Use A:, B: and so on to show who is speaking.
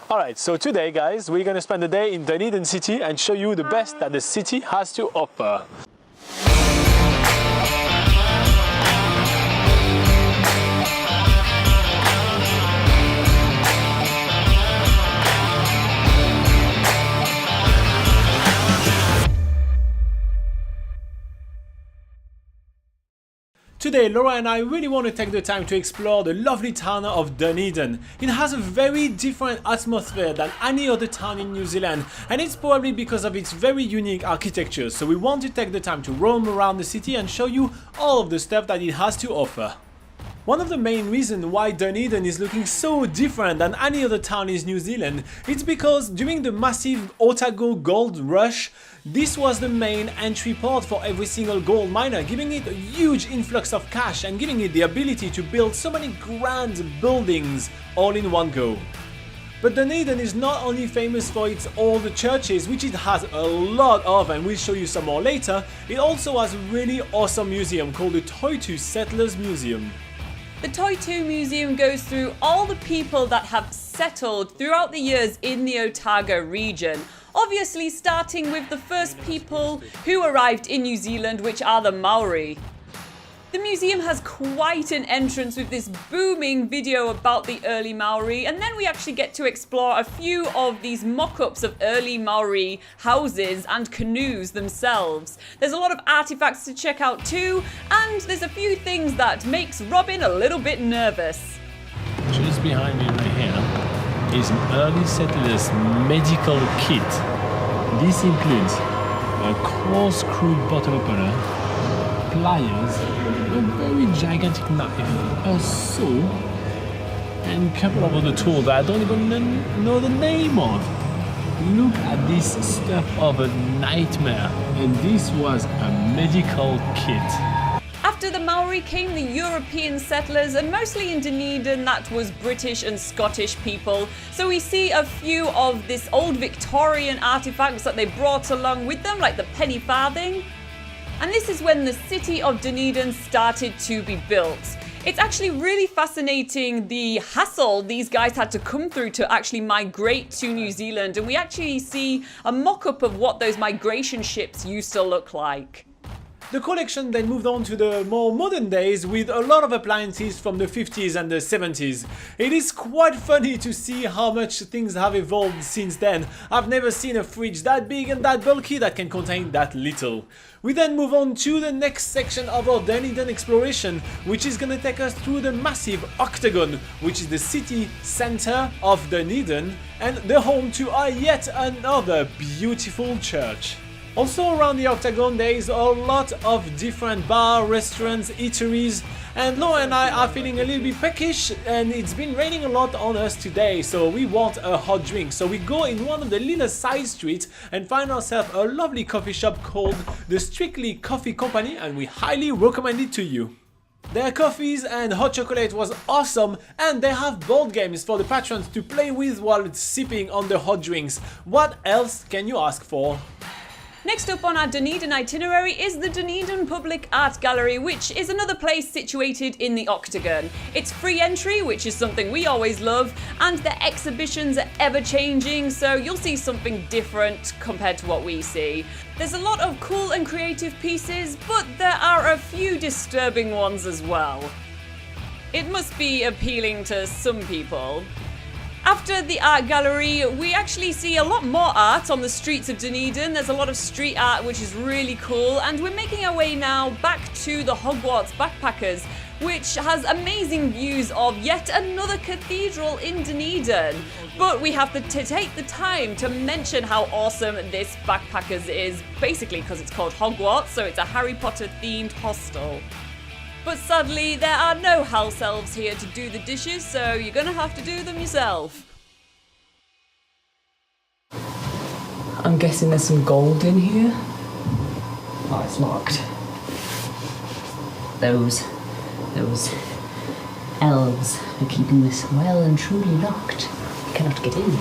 A: Alright, so today guys, we're gonna spend the day in Dunedin City and show you the best that the city has to offer. Today, Laura and I really want to take the time to explore the lovely town of Dunedin. It has a very different atmosphere than any other town in New Zealand, and it's probably because of its very unique architecture, so we want to take the time to roam around the city and show you all of the stuff that it has to offer. One of the main reasons why Dunedin is looking so different than any other town in New Zealand is because during the massive Otago gold rush, this was the main entry port for every single gold miner, giving it a huge influx of cash and giving it the ability to build so many grand buildings all in one go. But Dunedin is not only famous for its old churches, which it has a lot of and we'll show you some more later, it also has a really awesome museum called the Toitu Settlers Museum.
B: The Toitu Museum goes through all the people that have settled throughout the years in the Otago region. Obviously starting with the first people who arrived in New Zealand, which are the Maori. The museum has quite an entrance with this booming video about the early Maori, and then we actually get to explore a few of these mock-ups of early Maori houses and canoes themselves. There's a lot of artifacts to check out too, and there's a few things that makes Robin a little bit nervous.
C: Just behind me right here is an early settlers medical kit. This includes a corkscrew bottle opener, pliers, a very gigantic knife, a saw, and a couple of other tools that I don't even know the name of. Look at this stuff of a nightmare, and this was a medical kit.
B: After the Maori came the European settlers, and mostly in Dunedin that was British and Scottish people. So we see a few of this old Victorian artifacts that they brought along with them, like the penny farthing. And this is when the city of Dunedin started to be built. It's actually really fascinating the hassle these guys had to come through to actually migrate to New Zealand, and we actually see a mock-up of what those migration ships used to look like.
A: The collection then moved on to the more modern days with a lot of appliances from the 50s and the 70s. It is quite funny to see how much things have evolved since then. I've never seen a fridge that big and that bulky that can contain that little. We then move on to the next section of our Dunedin exploration, which is gonna take us through the massive Octagon, which is the city centre of Dunedin and the home to yet another beautiful church. Also around the Octagon there is a lot of different bars, restaurants, eateries, and Laura and I are feeling a little bit peckish and it's been raining a lot on us today, so we want a hot drink. So we go in one of the little side streets and find ourselves a lovely coffee shop called the Strictly Coffee Company, and we highly recommend it to you. Their coffees and hot chocolate was awesome, and they have board games for the patrons to play with while sipping on the hot drinks. What else can you ask for?
B: Next up on our Dunedin itinerary is the Dunedin Public Art Gallery, which is another place situated in the Octagon. It's free entry, which is something we always love, and the exhibitions are ever changing, so you'll see something different compared to what we see. There's a lot of cool and creative pieces, but there are a few disturbing ones as well. It must be appealing to some people. After the art gallery, we actually see a lot more art on the streets of Dunedin. There's a lot of street art, which is really cool, and we're making our way now back to the Hogwarts Backpackers, which has amazing views of yet another cathedral in Dunedin. But we have to take the time to mention how awesome this Backpackers is, basically because it's called Hogwarts, so it's a Harry Potter themed hostel. But sadly, there are no house elves here to do the dishes, so you're gonna have to do them yourself.
D: I'm guessing there's some gold in here. Oh, it's locked. Those elves are keeping this well and truly locked. You cannot get in.